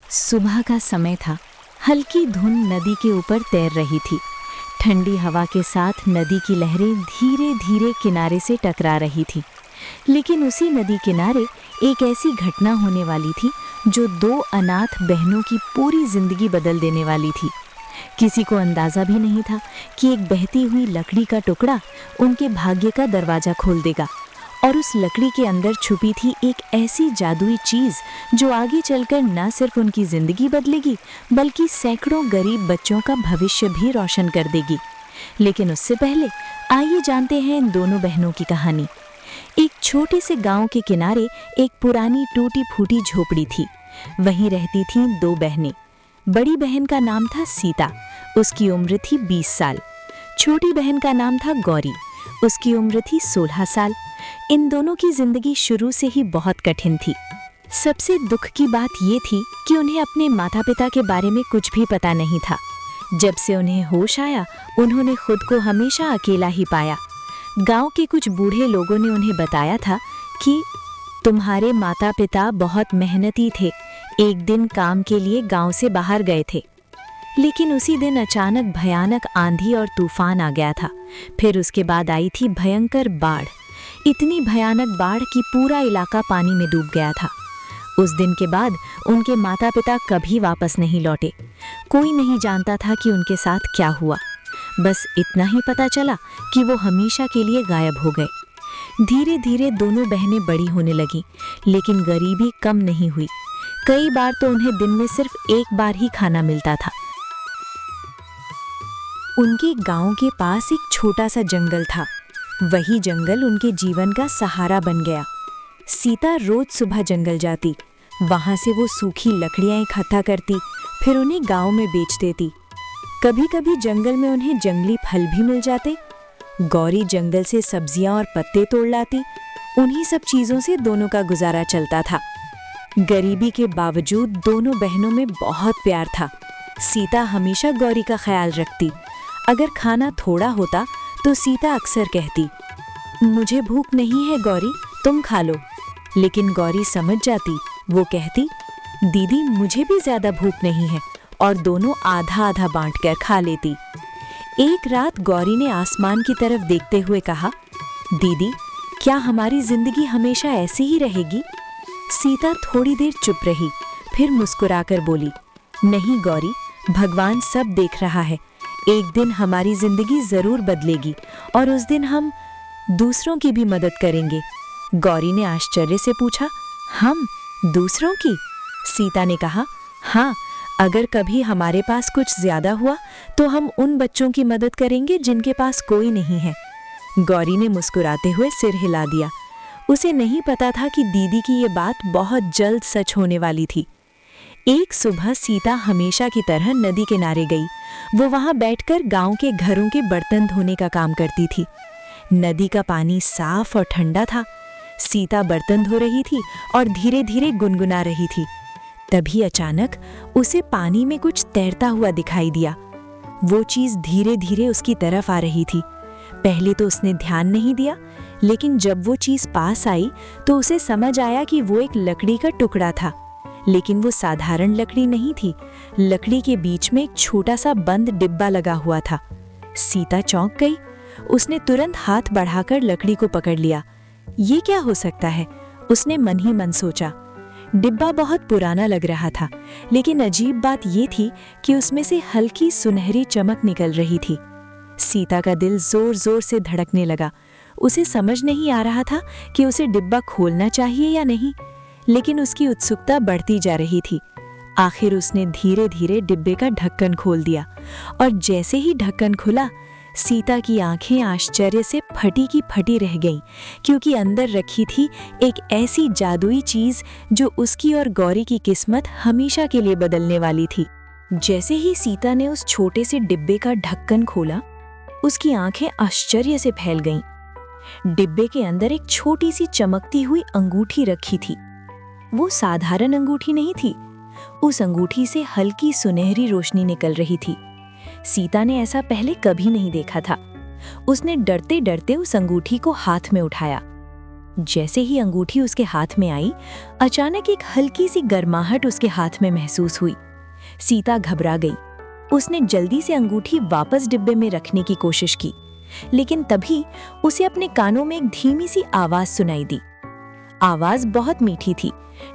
सुबह का समय था। हल्की धुंध नदी के ऊपर तैर रही थी। ठंडी हवा के साथ नदी की लहरें धीरे धीरे किनारे से टकरा रही थी। लेकिन उसी नदी किनारे एक ऐसी घटना होने वाली थी जो दो अनाथ बहनों की पूरी जिंदगी बदल देने वाली थी। किसी को अंदाजा भी नहीं था कि एक बहती हुई लकड़ी का टुकड़ा उनके भाग्य का दरवाजा खोल देगा, और उस लकड़ी के अंदर छुपी थी एक ऐसी जादुई चीज जो आगे चलकर न सिर्फ उनकी जिंदगी बदलेगी बल्कि सैकड़ों गरीब बच्चों का भविष्य भी रोशन कर देगी। लेकिन उससे पहले आइए जानते हैं इन दोनों बहनों की कहानी। एक छोटे से गांव के किनारे एक पुरानी टूटी फूटी झोपड़ी थी। वहीं रहती थीं दो बहनें। बड़ी बहन का नाम था सीता, उसकी उम्र थी 20 साल। छोटी बहन का नाम था गौरी, उसकी उम्र थी 16 साल। इन दोनों की जिंदगी शुरू से ही बहुत कठिन थी। सबसे दुख की बात ये थी कि उन्हें अपने माता पिता के बारे में कुछ भी पता नहीं था। जब से उन्हें होश आया, उन्होंने खुद को हमेशा अकेला ही पाया। गांव के कुछ बूढ़े लोगों ने उन्हें बताया था कि तुम्हारे माता पिता बहुत मेहनती थे, एक दिन काम के लिए गांव से बाहर गए थे। लेकिन उसी दिन अचानक भयानक आंधी और तूफान आ गया था। फिर उसके बाद आई थी भयंकर बाढ़। इतनी भयानक बाढ़ कि पूरा इलाका पानी में डूब गया था। उस दिन के बाद उनके माता पिता कभी वापस नहीं लौटे। कोई नहीं जानता था कि उनके साथ क्या हुआ। बस इतना ही पता चला कि वो हमेशा के लिए गायब हो गए। धीरे धीरे दोनों बहनें बड़ी होने लगीं, लेकिन गरीबी कम नहीं हुई। कई बार तो उन्हें दिन में सिर्फ एक बार ही खाना मिलता था। उनके गांव के पास एक छोटा सा जंगल था। वही जंगल उनके जीवन का सहारा बन गया। सीता रोज सुबह जंगल जाती। वहां से वो सूखी लकड़ियां इकट्ठा करती, फिर उन्हें गांव में बेच देती। कभी कभी जंगल में उन्हें जंगली फल भी मिल जाते। गौरी जंगल से सब्जियां और पत्ते तोड़ लाती। उन्हीं सब चीजों से दोनों का गुजारा चलता था। गरीबी के बावजूद दोनों बहनों में बहुत प्यार था। सीता हमेशा गौरी का ख्याल रखती। अगर खाना थोड़ा होता तो सीता अक्सर कहती, मुझे भूख नहीं है गौरी, तुम खा लो। लेकिन गौरी समझ जाती। वो कहती, दीदी मुझे भी ज्यादा भूख नहीं है, और दोनों आधा आधा बांटकर खा लेती। एक रात गौरी ने आसमान की तरफ देखते हुए कहा, दीदी क्या हमारी जिंदगी हमेशा ऐसी ही रहेगी? सीता थोड़ी देर चुप रही, फिर मुस्कुराकर बोली, नहीं गौरी, भगवान सब देख रहा है। एक दिन हमारी जिंदगी जरूर बदलेगी, और उस दिन हम दूसरों की भी मदद करेंगे। गौरी ने आश्चर्य से पूछा, हम दूसरों की? सीता ने कहा, हाँ, अगर कभी हमारे पास कुछ ज्यादा हुआ तो हम उन बच्चों की मदद करेंगे जिनके पास कोई नहीं है। गौरी ने मुस्कुराते हुए सिर हिला दिया। उसे नहीं पता था कि दीदी की ये बात बहुत जल्द सच होने वाली थी। एक सुबह सीता हमेशा की तरह नदी किनारे गई। वो वहां बैठकर गांव के घरों के बर्तन धोने का काम करती थी। नदी का पानी साफ और ठंडा था। सीता बर्तन धो रही थी और धीरे धीरे गुनगुना रही थी। तभी अचानक उसे पानी में कुछ तैरता हुआ दिखाई दिया। वो चीज धीरे धीरे उसकी तरफ आ रही थी। पहले तो उसने ध्यान नहीं दिया, लेकिन जब वो चीज पास आई तो उसे समझ आया कि वो एक लकड़ी का टुकड़ा था। लेकिन वो साधारण लकड़ी नहीं थी। लकड़ी के बीच में एक छोटा सा बंद डिब्बा लगा हुआ था। सीता चौंक गई। उसने तुरंत हाथ बढ़ाकर लकड़ी को पकड़ लिया। ये क्या हो सकता है? उसने मन ही मन सोचा। डिब्बा बहुत पुराना लग रहा था, लेकिन अजीब बात ये थी कि उसमें से हल्की सुनहरी चमक निकल रही थी। सीता का दिल जोर जोर से धड़कने लगा। उसे समझ नहीं आ रहा था कि उसे डिब्बा खोलना चाहिए या नहीं, लेकिन उसकी उत्सुकता बढ़ती जा रही थी। आखिर उसने धीरे धीरे डिब्बे का ढक्कन खोल दिया, और जैसे ही ढक्कन खुला, सीता की आंखें आश्चर्य से फटी की फटी रह गईं, क्योंकि अंदर रखी थी एक ऐसी जादुई चीज जो उसकी और गौरी की किस्मत हमेशा के लिए बदलने वाली थी। जैसे ही सीता ने उस छोटे से डिब्बे का ढक्कन खोला, उसकी आंखें आश्चर्य से फैल गईं। डिब्बे के अंदर एक छोटी सी चमकती हुई अंगूठी रखी थी। वो साधारण अंगूठी नहीं थी। उस अंगूठी से हल्की सुनहरी रोशनी निकल रही थी। सीता ने ऐसा पहले कभी नहीं देखा था। उसने डरते डरते उस अंगूठी को हाथ में उठाया। जैसे ही अंगूठी उसके हाथ में आई, अचानक एक हल्की सी गर्माहट उसके हाथ में महसूस हुई। सीता घबरा गई। उसने जल्दी से अंगूठी वापस डिब्बे में रखने की कोशिश की, लेकिन तभी उसे अपने कानों में एक धीमी सी आवाज सुनाई दी। आवाज बहुत मीठी थी,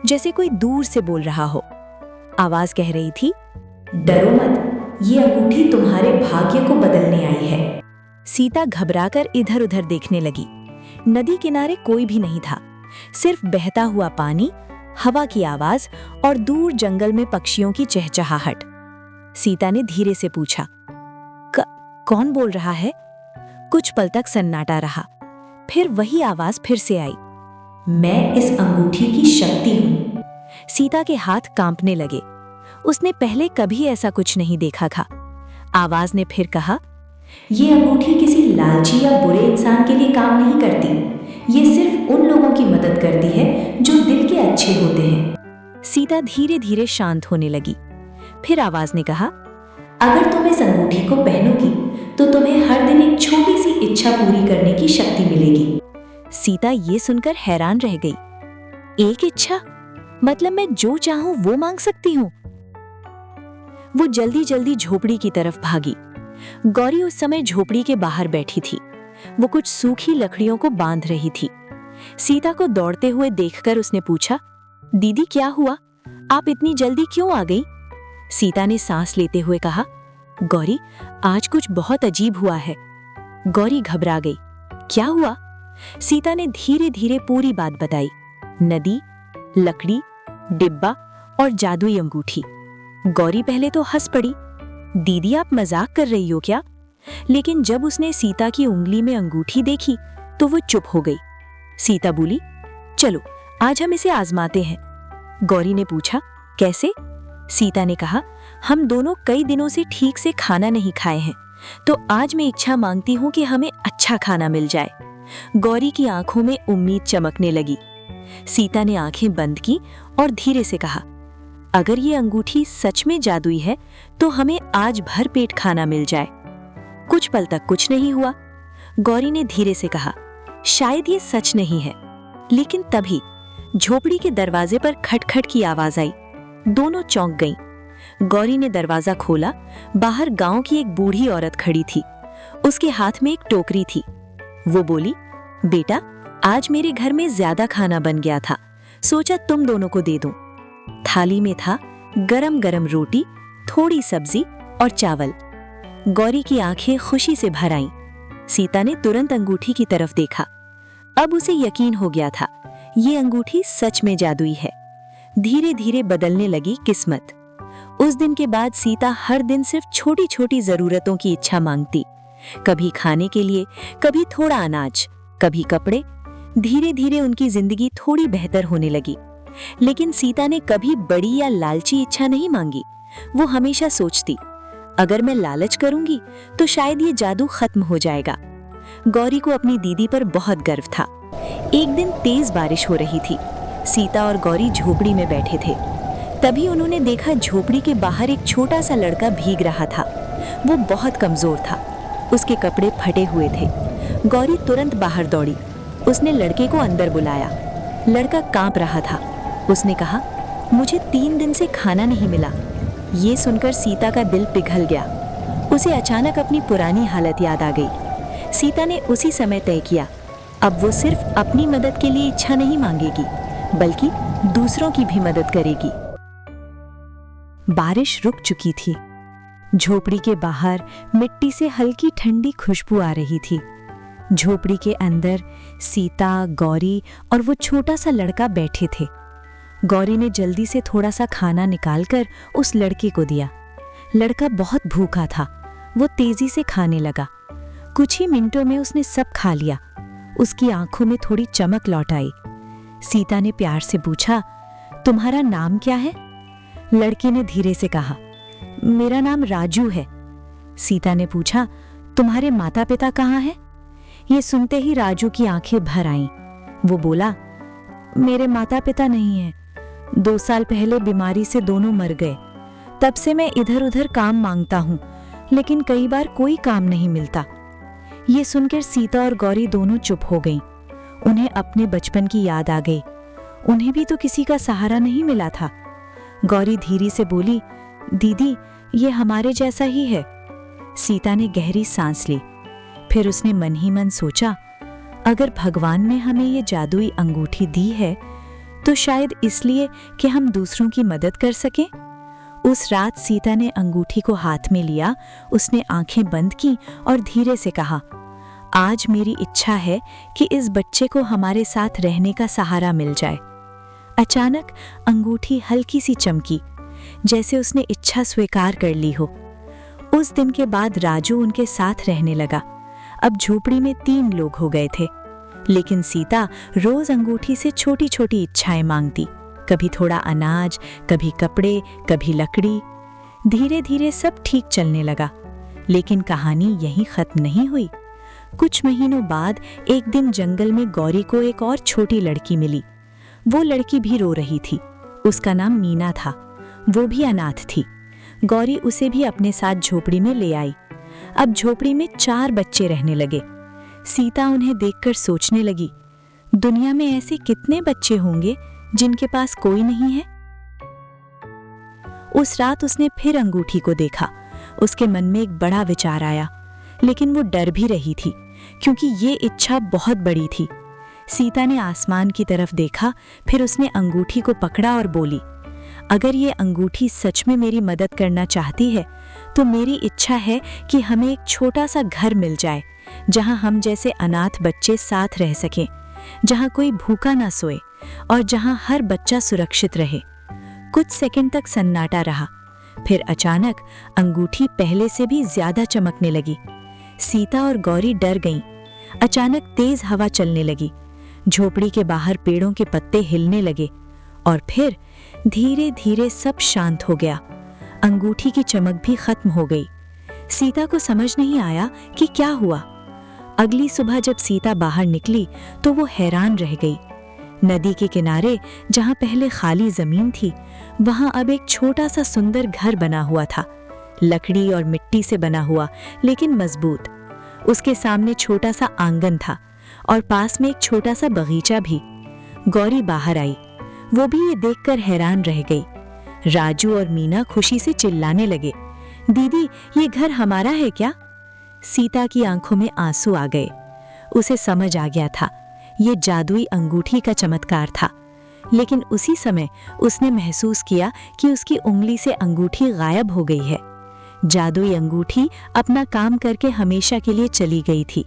जैसे कोई दूर से बोल रहा हो। आवाज कह रही थी, डरो मत, ये अंगूठी तुम्हारे भाग्य को बदलने आई है। सीता घबराकर इधर उधर देखने लगी। नदी किनारे कोई भी नहीं था, सिर्फ बहता हुआ पानी, हवा की आवाज और दूर जंगल में पक्षियों की चहचहाहट। सीता ने धीरे से पूछा, कौन बोल रहा है? कुछ पल तक सन्नाटा रहा। फिर वही आवाज फिर से आई, मैं इस अंगूठी की शक्ति हूं। सीता के हाथ कांपने लगे। उसने पहले कभी ऐसा कुछ नहीं देखा था। आवाज ने फिर कहा, ये अंगूठी किसी लालची या बुरे इंसान के लिए काम नहीं करती। ये सिर्फ उन लोगों की मदद करती है जो दिल के अच्छे होते हैं। सीता धीरे धीरे शांत होने लगी। फिर आवाज ने कहा, अगर तुम इस अंगूठी को पहनोगी तो तुम्हें हर दिन एक छोटी सी इच्छा पूरी करने की शक्ति मिलेगी। सीता ये सुनकर हैरान रह गई। एक इच्छा? मतलब मैं जो चाहूं वो मांग सकती हूँ? वो जल्दी जल्दी झोपड़ी की तरफ भागी। गौरी उस समय झोपड़ी के बाहर बैठी थी। वो कुछ सूखी लकड़ियों को बांध रही थी। सीता को दौड़ते हुए देखकर उसने पूछा, दीदी क्या हुआ? आप इतनी जल्दी क्यों आ गई? सीता ने सांस लेते हुए कहा, गौरी, आज कुछ बहुत अजीब हुआ है। गौरी घबरा गई। क्या हुआ? सीता ने धीरे धीरे पूरी बात बताई। नदी, लकड़ी, डिब्बा और जादुई अंगूठी। गौरी पहले तो हंस पड़ी। दीदी आप मजाक कर रही हो क्या? लेकिन जब उसने सीता की उंगली में अंगूठी देखी तो वो चुप हो गई। सीता बोली, चलो आज हम इसे आजमाते हैं। गौरी ने पूछा, कैसे? सीता ने कहा, हम दोनों कई दिनों से ठीक से खाना नहीं खाए हैं, तो आज मैं इच्छा मांगती हूँ कि हमें अच्छा खाना मिल जाए। गौरी की आंखों में उम्मीद चमकने लगी। सीता ने आंखें बंद की और धीरे से कहा, अगर ये अंगूठी सच में जादुई है तो हमें आज भर पेट खाना मिल जाए। कुछ पल तक कुछ नहीं हुआ। गौरी ने धीरे से कहा, शायद ये सच नहीं है। लेकिन तभी झोपड़ी के दरवाजे पर खटखट की आवाज आई। दोनों चौंक गईं। गौरी ने दरवाजा खोला। बाहर गांव की एक बूढ़ी औरत खड़ी थी। उसके हाथ में एक टोकरी थी। वो बोली, बेटा, आज मेरे घर में ज्यादा खाना बन गया था, सोचा तुम दोनों को दे दूं। थाली में था गरम गरम रोटी, थोड़ी सब्जी और चावल। गौरी की आंखें खुशी से भर आईं। सीता ने तुरंत अंगूठी की तरफ देखा। अब उसे यकीन हो गया था, ये अंगूठी सच में जादुई है। धीरे धीरे बदलने लगी किस्मत। उस दिन के बाद सीता हर दिन सिर्फ छोटी छोटी जरूरतों की इच्छा मांगती। कभी खाने के लिए, कभी थोड़ा अनाज, कभी कपड़े। धीरे धीरे उनकी जिंदगी थोड़ी बेहतर होने लगी। लेकिन सीता ने कभी बड़ी या लालची इच्छा नहीं मांगी। वो हमेशा सोचती, अगर मैं लालच करूंगी तो शायद ये जादू खत्म हो जाएगा। गौरी को अपनी दीदी पर बहुत गर्व था। एक दिन तेज बारिश हो रही थी। सीता और गौरी झोपड़ी में बैठे थे। तभी उन्होंने देखा झोपड़ी के बाहर एक छोटा सा लड़का भीग रहा था। वो बहुत कमजोर था। उसके कपड़े फटे हुए थे। गौरी तुरंत बाहर दौड़ी। उसने लड़के को अंदर बुलाया। लड़का कांप रहा था। उसने कहा, मुझे 3 दिन से खाना नहीं मिला। ये सुनकर सीता का दिल पिघल गया। उसे अचानक अपनी पुरानी हालत याद आ गई। सीता ने उसी समय तय किया, अब वो सिर्फ अपनी मदद के लिए इच्छा नहीं मांगेगी, बल्कि दूसरों की भी मदद करेगी। बारिश रुक चुकी थी। झोपड़ी के बाहर मिट्टी से हल्की ठंडी खुशबू आ रही थी। झोपड़ी के अंदर सीता, गौरी और वो छोटा सा लड़का बैठे थे। गौरी ने जल्दी से थोड़ा सा खाना निकालकर उस लड़के को दिया। लड़का बहुत भूखा था। वो तेजी से खाने लगा। कुछ ही मिनटों में उसने सब खा लिया। उसकी आंखों में थोड़ी चमक लौट आई। सीता ने प्यार से पूछा, तुम्हारा नाम क्या है? लड़के ने धीरे से कहा, मेरा नाम राजू है। सीता ने पूछा, तुम्हारे माता पिता कहाँ हैं? ये सुनते ही राजू की आंखें भर आईं। वो बोला, मेरे माता पिता नहीं हैं। 2 साल पहले बीमारी से दोनों मर गए। तब से मैं इधर उधर काम मांगता हूँ, लेकिन कई बार कोई काम नहीं मिलता। ये सुनकर सीता और गौरी दोनों चुप हो गईं। उन्हें अपने बचपन की याद आ गई। उन्हें भी तो किसी का सहारा नहीं मिला था। गौरी धीरे से बोली, दीदी ये हमारे जैसा ही है। सीता ने गहरी सांस ली। फिर उसने मन ही मन सोचा, अगर भगवान ने हमें ये जादुई अंगूठी दी है तो शायद इसलिए कि हम दूसरों की मदद कर सकें। उस रात सीता ने अंगूठी को हाथ में लिया, उसने आंखें बंद की और धीरे से कहा, आज मेरी इच्छा है कि इस बच्चे को हमारे साथ रहने का सहारा मिल जाए। अचानक अंगूठी हल्की सी चमकी, जैसे उसने इच्छा स्वीकार कर ली हो। उस दिन के बाद राजू उनके साथ रहने लगा। अब झोपड़ी में 3 लोग हो गए थे, लेकिन सीता रोज अंगूठी से छोटी छोटी इच्छाएं मांगती, कभी थोड़ा अनाज, कभी कपड़े, कभी लकड़ी। धीरे धीरे सब ठीक चलने लगा, लेकिन कहानी यहीं खत्म नहीं हुई। कुछ महीनों बाद एक दिन जंगल में गौरी को एक और छोटी लड़की मिली। वो लड़की भी रो रही थी। उसका नाम मीना था। वो भी अनाथ थी। गौरी उसे भी अपने साथ झोपड़ी में ले आई। अब झोपड़ी में 4 बच्चे रहने लगे। सीता उन्हें देखकर सोचने लगी, दुनिया में ऐसे कितने बच्चे होंगे जिनके पास कोई नहीं है। उस रात उसने फिर अंगूठी को देखा। उसके मन में एक बड़ा विचार आया, लेकिन वो डर भी रही थी क्योंकि ये इच्छा बहुत बड़ी थी। सीता ने आसमान की तरफ देखा, फिर उसने अंगूठी को पकड़ा और बोली, अगर ये अंगूठी सच में मेरी मदद करना चाहती है तो मेरी इच्छा है कि हमें एक छोटा सा घर मिल जाए जहां हम जैसे अनाथ बच्चे साथ रह सकें, जहां कोई भूखा ना सोए और जहां हर बच्चा सुरक्षित रहे। कुछ सेकंड तक सन्नाटा रहा। फिर अचानक अंगूठी पहले से भी ज्यादा चमकने लगी। सीता और गौरी डर गईं। अचानक तेज हवा चलने लगी। झोपड़ी के बाहर पेड़ों के पत्ते हिलने लगे और फिर धीरे धीरे सब शांत हो गया। अंगूठी की चमक भी खत्म हो गई। सीता को समझ नहीं आया कि क्या हुआ। अगली सुबह जब सीता बाहर निकली तो वो हैरान रह गई। नदी के किनारे जहां पहले खाली जमीन थी, वहां अब एक छोटा सा सुंदर घर बना हुआ था, लकड़ी और मिट्टी से बना हुआ, लेकिन मजबूत। उसके सामने छोटा सा आंगन था और पास में एक छोटा सा बगीचा भी। गौरी बाहर आई। वो भी ये देखकर हैरान रह गई। राजू और मीना खुशी से चिल्लाने लगे, दीदी ये घर हमारा है क्या? सीता की आंखों में आंसू आ गए। उसे समझ आ गया था ये जादुई अंगूठी का चमत्कार था, लेकिन उसी समय उसने महसूस किया कि उसकी उंगली से अंगूठी गायब हो गई है। जादुई अंगूठी अपना काम करके हमेशा के लिए चली गई थी,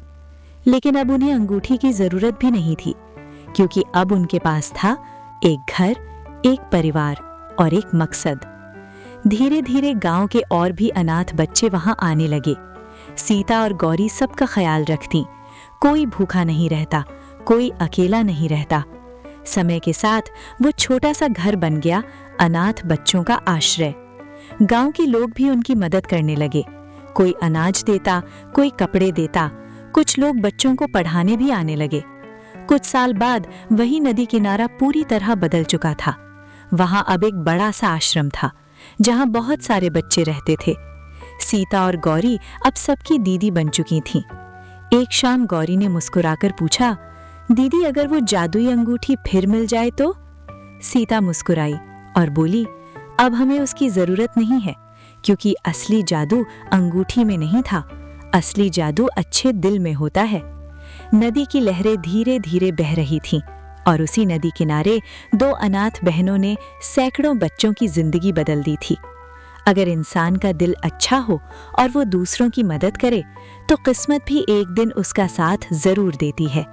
लेकिन अब उन्हें अंगूठी की जरूरत भी नहीं थी, क्योंकि अब उनके पास था एक घर, एक परिवार और एक मकसद। धीरे धीरे गांव के और भी अनाथ बच्चे वहां आने लगे। सीता और गौरी सबका ख्याल रखती। कोई भूखा नहीं रहता, कोई अकेला नहीं रहता। समय के साथ वो छोटा सा घर बन गया, अनाथ बच्चों का आश्रय। गांव के लोग भी उनकी मदद करने लगे। कोई अनाज देता, कोई कपड़े देता, कुछ लोग बच्चों को पढ़ाने भी आने लगे। कुछ साल बाद वही नदी किनारा पूरी तरह बदल चुका था। वहां अब एक बड़ा सा आश्रम था जहां बहुत सारे बच्चे रहते थे। सीता और गौरी अब सबकी दीदी बन चुकी थीं। एक शाम गौरी ने मुस्कुराकर पूछा, दीदी अगर वो जादुई अंगूठी फिर मिल जाए तो? सीता मुस्कुराई और बोली, अब हमें उसकी जरूरत नहीं है, क्योंकि असली जादू अंगूठी में नहीं था। असली जादू अच्छे दिल में होता है। नदी की लहरें धीरे धीरे बह रही थीं और उसी नदी किनारे 2 अनाथ बहनों ने सैकड़ों बच्चों की जिंदगी बदल दी थी। अगर इंसान का दिल अच्छा हो और वो दूसरों की मदद करे तो किस्मत भी एक दिन उसका साथ जरूर देती है।